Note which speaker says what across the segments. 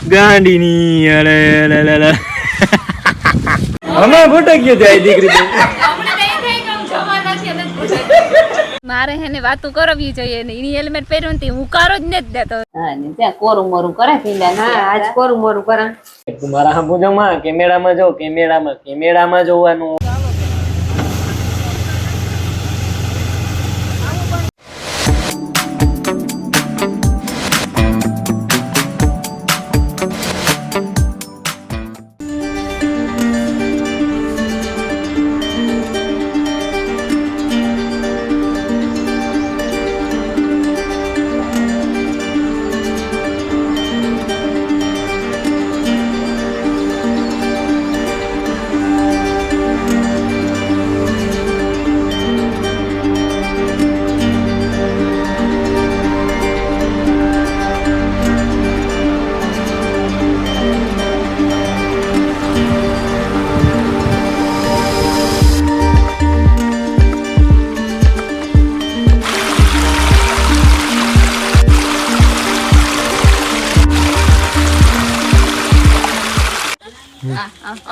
Speaker 1: ગાંડીની અરે અરે અમે ભટક્યો જાય દીકરી
Speaker 2: મારે હેને વાતો કરવી જોઈએ ને એની હેલ્મેટ પહેર્યો ને હું કારો જ નથી દેતો.
Speaker 3: હા ને ત્યાં કોરું મોરું કરે પીંડા. હા આજ કોરું મોરું કરે.
Speaker 1: મારા હામુજો માં કેમેરામાં જો કેમેરામાં જોવાનું.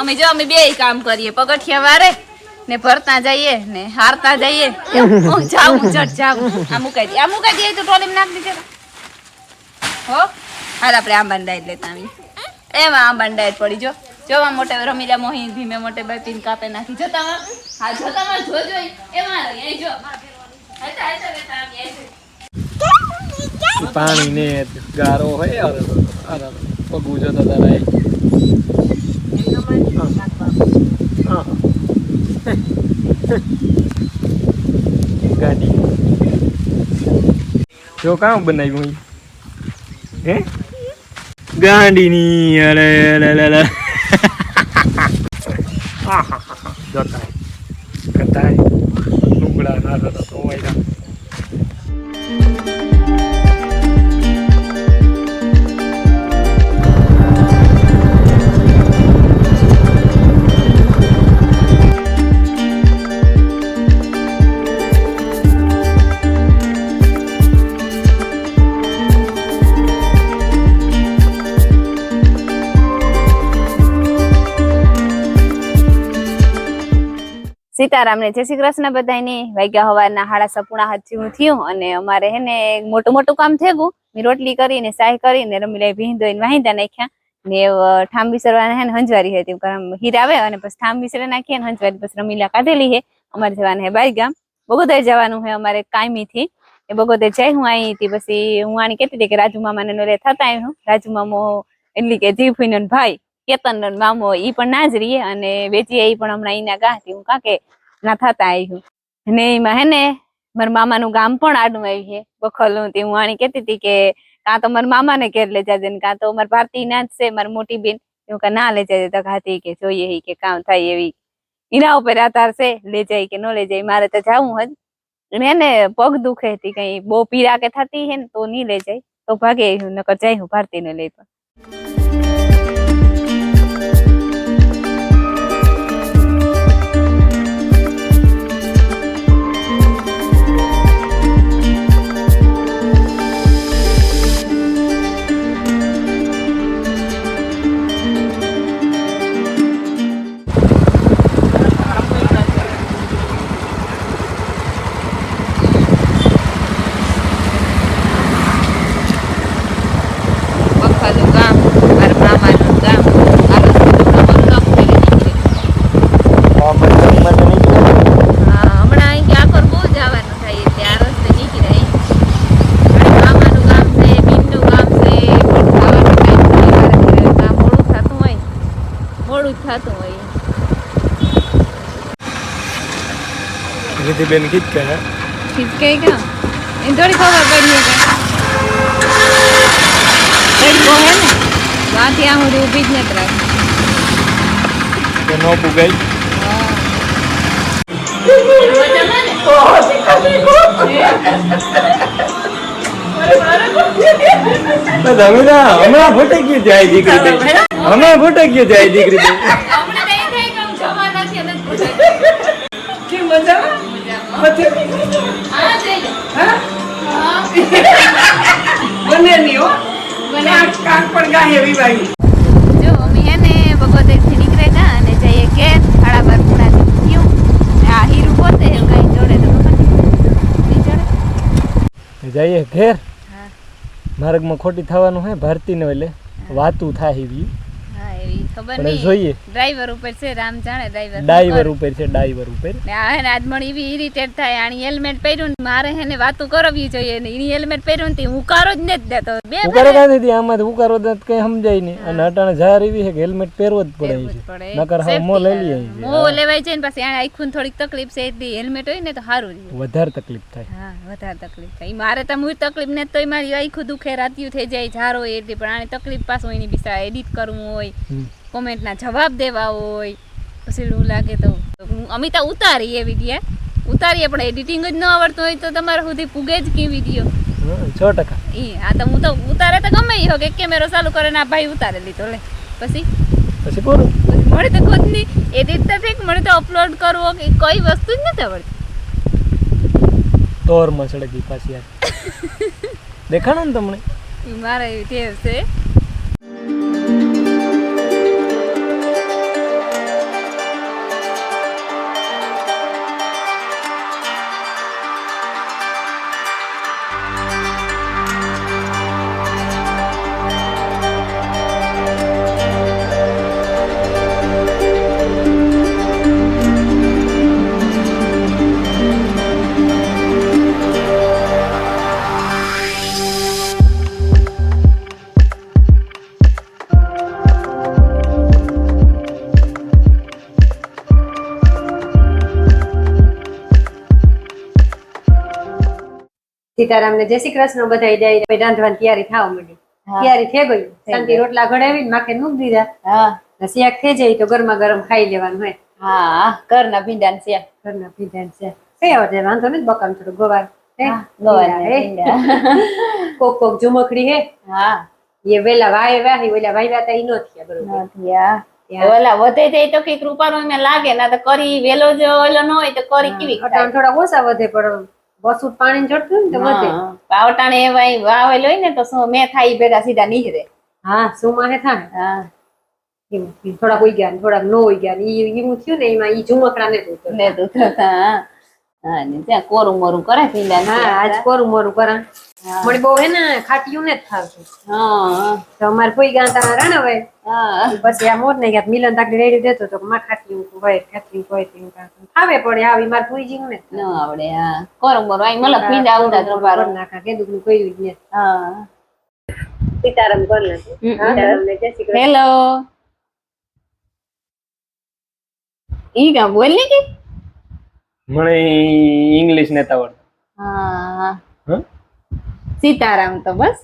Speaker 2: અમે જો અમે બે કામ કરીએ, પગથિયા વારે ને ભરતા જઈએ ને હારતા જઈએ. જાવું જટ જાવું. આ મુકાઈ દે તો ટ્રોલીમાં નાખી દીધે. હો હાલ આપણે આંબાની ડાયટ લેતા આવી. એમાં આંબાની ડાયટ પડી જો જોવા મોટે રમીલા મોહી ધીમે મોટે બે પીન કાપે નાખી જોતામાં. હા જોતામાં જોજો એમાં રહી જો
Speaker 1: પાણી ને ગારો હોય પગું જતો તારા ગાડી જો કામ બનાવ્યું હે ગાડીની અરે અરે જોતા કતાય લુગડા ના થતા તો હોય.
Speaker 2: સીતારામ ને જય શ્રી કૃષ્ણ બધાને. વાગ્યા હવારના 7:30 જેવું થયું અને અમારે હે ને મોટું કામ થઈ ગયું. મેં રોટલી કરીને સાય કરીને રમીલાઈ ભીંદોઈને વાહિંદા નાખ્યા ને ઠામ વિસરવાના હે ને હંજવારી હતી હીર આવે અને પછી ઠામ વિસરે નાખીએ ને હંજવારી પછી રમીલા કાઢેલી હે. અમારે જવાનું હે બાઈ ગામ બગોદર જવાનું હે અમારે કાયમી થી. એ બગોદર જઈ હું આવી હતી પછી હું આની કહેતી હતી કે રાજુ મામા ને નોરે થતા આવ્યું. રાજુ મામો એટલે કે જીવફીનો ભાઈ કેતન નો મામો ઈ પણ ના જ રહીએ અને વેચી એ પણ હમણાં ઈના ગાતી હું કાકે ના થતા આવ્યું ને એમાં હે ને મારા મામાનું ગામ પણ આડું આવ્યું છે બખલું. તે હું આની કહેતી હતી કે કાં તો મારા મામા ને ઘેર લઈ જાજે ને કાં તો મારી ભારતી ના જ છે મારી મોટી બેન એવું કે ના લઈ જાય તો ખાતી કે જોઈએ કે કામ થાય એવી એના ઉપર આધાર છે લઈ જાય કે ન લઈ જાય. મારે તો જવું જ એને પગ દુખે હતી કઈ બહુ પીડા કે થતી હે ને તો નહીં લઈ જાય તો ભાગે નકર જાય હું ભારતી ને લઈ.
Speaker 1: બેન ખીચકે હે
Speaker 2: ખીચકે ક્યાં એ થોડી ખબર પડી કે કો હે ને વાથી આ હું ઊભી જ નથી રાખી
Speaker 1: કે નો પુગાઈ. હમણાં ભટક્યું જાય દીકરી
Speaker 4: કાન પણ ગાય એવી ભાઈ
Speaker 2: જો અમે હે ને બગોદરથી નીકળે જા અને જઈએ ઘેર 12:30 પૂરા થયું આ હીરું પોતે કઈ જોડે તો ખબર નહીં જોડે
Speaker 1: જઈએ ઘેર
Speaker 2: હા
Speaker 1: માર્ગમાં ખોટી થવાનું હે ભરતી ને એટલે વાતું થાય એવી
Speaker 2: હા એવી ખબર
Speaker 1: પણ
Speaker 2: નહીં
Speaker 1: જોઈએ
Speaker 2: ડ્રાઈવર ઉપર છે રામ જાણે
Speaker 1: ડાઈવર ઉપર છે ડાઈવર ઉપર
Speaker 2: ને આ હે ને આજ મને એવી ઇરિટેટ થાય આની હેલ્મેટ પહેર્યું ને મારે હે ને વાતું કરવી જોઈએ ને એની હેલ્મેટ પહેર્યું ને તે ઉકારો જ નથી દેતો બે
Speaker 1: ઉકારો કાંથી આમાં ઉકારો તો કઈ સમજાય નહીં અને અટાણે જાર એવી છે કે હેલ્મેટ પહેરવો જ પડે છે નકર હા મો લઈ લઈએ
Speaker 2: મો લેવાય છે ને પછી આ આખું થોડીક તકલીફ છે એટલી હેલ્મેટ હોય ને તો સારું રહે
Speaker 1: વધારે તકલીફ થાય
Speaker 2: હા વધારે તકલીફ થાય મારે તો હું તકલીફ ને તોય મારી આખું દુખે રાત્યું થઈ જાય ઝારો હોય એટલી પણ આની તકલીફ પાછું એની બિસા એડિટ કરવું હોય કોમેન્ટના જવાબ દેવા હોય પછી એવું લાગે તો અમિતા ઉતારીએ વિડીયો ઉતારીએ પણ એડિટિંગ જ ન આવડતું હોય તો તમારે સુધી પૂગે જ કે વિડીયો
Speaker 1: 100%
Speaker 2: ઈ આ તો હું તો ઉતારે તો ગમે ઈ હો કે કેમેરો ચાલુ કરે ને આ ભાઈ ઉતારે લીધો લે પછી
Speaker 1: પૂરું
Speaker 2: પછી મળે તો ખુદ ની એડિટ તો ઠીક મળે તો અપલોડ કરવો કે કોઈ વસ્તુ જ નથી આવડતી
Speaker 1: તોરમાં સડકી પાછી આ દેખાણો ને તમને
Speaker 2: ઈ મારે એવી ટેવ છે
Speaker 3: સીતારામ ને જય શ્રી કૃષ્ણ બધાય જાય રાંધવાની તૈયારી થવા માંડી તૈયારી થઈ ગઈ શાંતિ રોટલા ઘડાવીને માખે મૂકી દીધા હા શેક થઈ જાય તો ગરમા ગરમ ખાઈ લેવાનું હોય
Speaker 2: હા ઘરના ભીંડા ને શેક
Speaker 3: ઘરના ભીંડા છે કઈ આવડે વાંધો નથી બકામ થોડું ગવાર કોક કોક ઝુમકડી હે
Speaker 2: હા
Speaker 3: એ વેલા વાહી વેલા વાહ્યા તા ઈ નો થયા બરોબર
Speaker 2: ઓલા વધે તે તો કઈક રૂપારો એમાં લાગે ના તો કરી વેલો જો ઓલો ન હોય તો કરી કેવી
Speaker 3: થોડા ઓછા વધે પણ બસું પાણી ચડતું ને તો વધે
Speaker 2: પાવટાણે એવાય વાવેલ હોય ને તો શું મેં થાય ભેગા સીધા નીકળે
Speaker 3: હા શું માને થાય
Speaker 2: હા
Speaker 3: થોડાક ઉઈ ગયા થોડાક નો ઉઈ ગયા એવું થયું ને એમાં ઈ ઝુમકડા ને
Speaker 2: ત્યાં કોરું મોરું કરે પીંડા
Speaker 3: હા આજ કોરું મોરું કરે મને બહુ હે ને ખાટીયું ને જ થાવતું તો અમારે કોઈ ગયા તા રણવે પછી આ મોર ને ગયા મિલન તાકડી રેડી દેતો તો માં ખાટીયું હોય ખાટીયું હોય તેવું ખાવે પડે આવી માર કોઈ જીવ ને
Speaker 2: ન આવડે હા કોરું મોરું આઈ મતલબ પીંડા ઉડા તો બાર
Speaker 3: નાખા કે દુખનું કોઈ જ ને
Speaker 2: હા
Speaker 3: સીતારામ કર લે સીતારામ ને જય શ્રી કૃષ્ણ
Speaker 2: હેલો ઈ કા બોલ ને કે
Speaker 1: મને ઇંગ્લિશ નતા આવડતું
Speaker 2: હા
Speaker 1: હા
Speaker 2: સીતારામ તો બસ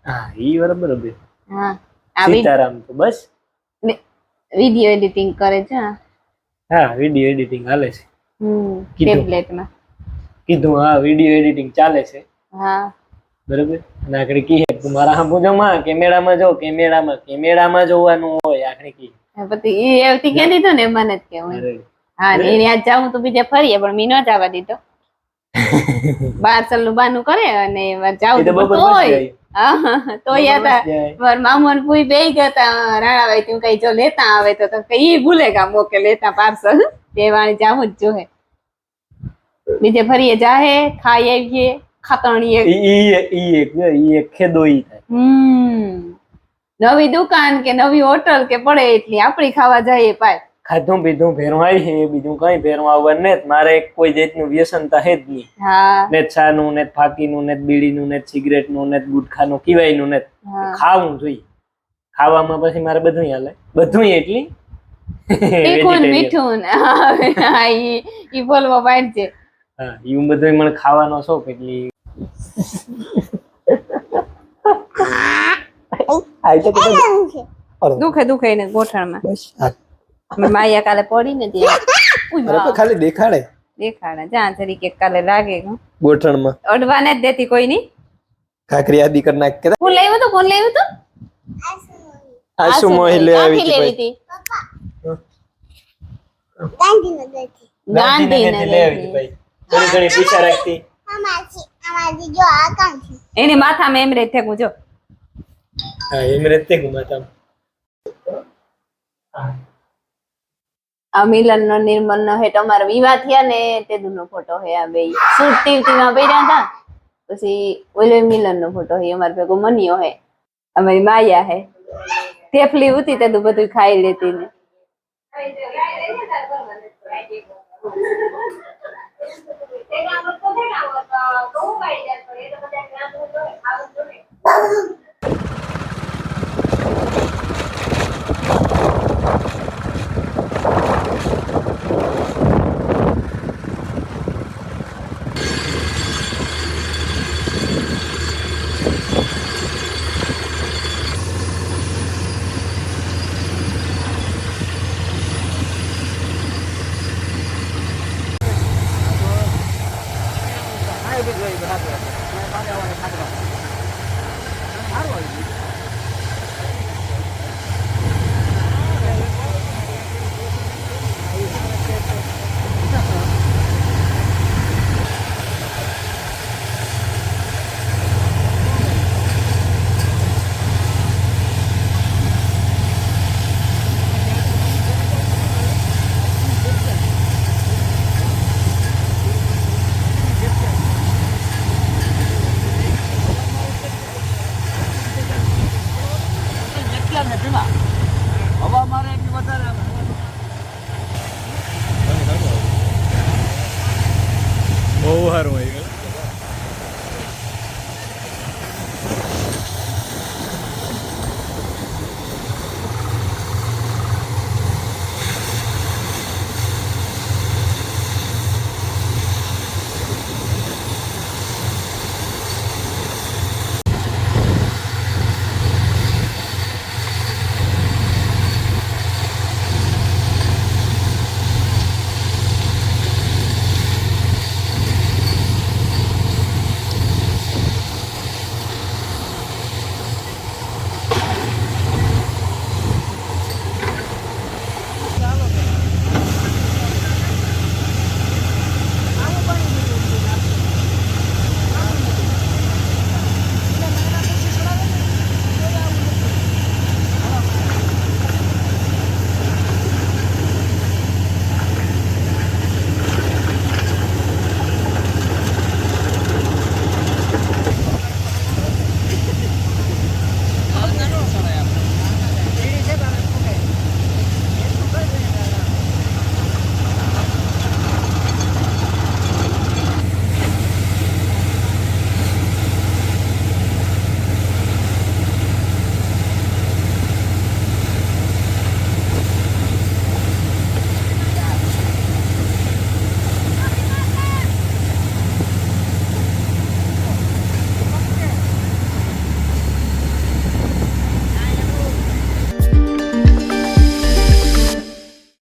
Speaker 1: હા ઈ બરાબર છે
Speaker 2: હા
Speaker 1: સીતારામ તો બસ
Speaker 2: વિડિયો એડિટિંગ કરે છે
Speaker 1: હા વિડિયો એડિટિંગ હાલે છે કીધું.
Speaker 2: ટેબ્લેટમાં
Speaker 1: કીધું હા વિડિયો એડિટિંગ ચાલે છે
Speaker 2: હા
Speaker 1: બરાબર અને આખડી કી હે તું મારા હાંભુજોમાં કેમેરામાં જો કેમેરામાં જોવાનું હોય આખડી કી
Speaker 2: પછી એ એવતી કે દીધો ને મને જ કેવું હા ને એને આજ જાઉં તો બીજે ફરીએ પણ મી ન જવા દીધો બારસલ નું બાનું કરે અને જાઉં તો તોય તોય હતા મામુ ને પૂઈ બે ગયા તા રાણાભાઈ તું કઈ જો લેતા આવે તો ઈ ભૂલે ગા મોકે લેતા પાર્સલ તે વાણી જાવું જ જોહે બીજે ફરીએ જાહે ખાઈ આવીએ ખાતણીએ
Speaker 1: ઈ એક ખેદો ઈ થાય
Speaker 2: નવી દુકાન કે નવી હોટલ કે પડે એટલી આપડી ખાવા જઈએ પાય
Speaker 1: ખાધું પીધું ફેરવા આવી બીજું કઈ ફેરવા આવવાનું ને મારે કોઈ જાતનું વ્યસન તો હે જ નહીં
Speaker 2: હા
Speaker 1: ને ચાનું ને ફાકીનું ને બીડીનું ને સિગરેટનું ને ગુટખાનું કીવાયનું ને ખાવું જોઈએ ખાવામાં પછી મારે બધું હાલે બધું એટલી
Speaker 2: તીખું મીઠું ઈ બોલવા પાડ છે
Speaker 1: હા ઈ બધું મને ખાવાનો શોખ એટલી
Speaker 2: દુખે ને ગોઠણમાં માયા કાલે પડી ને ત્યાં
Speaker 4: ખાલી દેખાડે
Speaker 2: જ્યાં તરીકે કાલે લાગે
Speaker 4: ગોઠણમાં
Speaker 2: અડવાને જ દેતી કોઈ ની
Speaker 4: ખાખરી આદિ કર નાખ કે
Speaker 2: કોણ લાવ્યું તો
Speaker 4: આસુ મોહી લે આવી
Speaker 2: હતી
Speaker 1: ગાંધીનગર લે આવી ભાઈ થોડી ઘણી પીછા રાખતી
Speaker 2: એની માથામાં એમ રે થેકું જો
Speaker 1: હા એમ રીતે ઘુમાતા
Speaker 2: આ મિલન નો નિર્મલ નો હે તમારા વિવાહ થયા ને તે નો ફોટો હે આ બે સૂટ ટીવમાં પહેર્યા હતા પછી ઓલો મિલન નો ફોટો હે અમાર ભેગો મનિયો હે અમારી માયા હે તેફલી ઉતી તે બધું ખાઈ લેતી ને
Speaker 4: બહુ સારું હોય